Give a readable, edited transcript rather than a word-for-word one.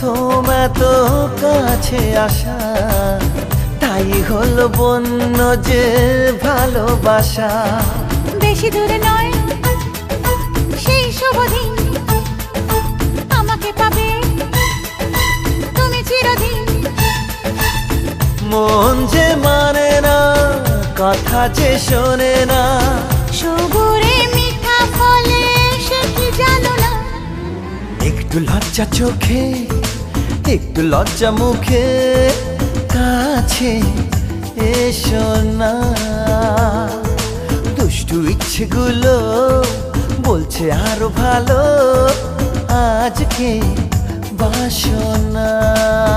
প্রথম এত কাছে আসা, তাই হলো বন্য যে ভালোবাসা। বেশি দূরে নয় সেই শুভ দিন, আমাকে পাবে তুমি চিরদিন। মন যে মানে না, কথা যে শোনে না, সবুরে মিঠা ফলে সে কি জানো না। একটু লজ্জা চোখে, একটু লজ্জা মুখে, কাছে এসো না। দুষ্টু ইচ্ছেগুলো বলছে আরো ভালো, আজকে বাসনা।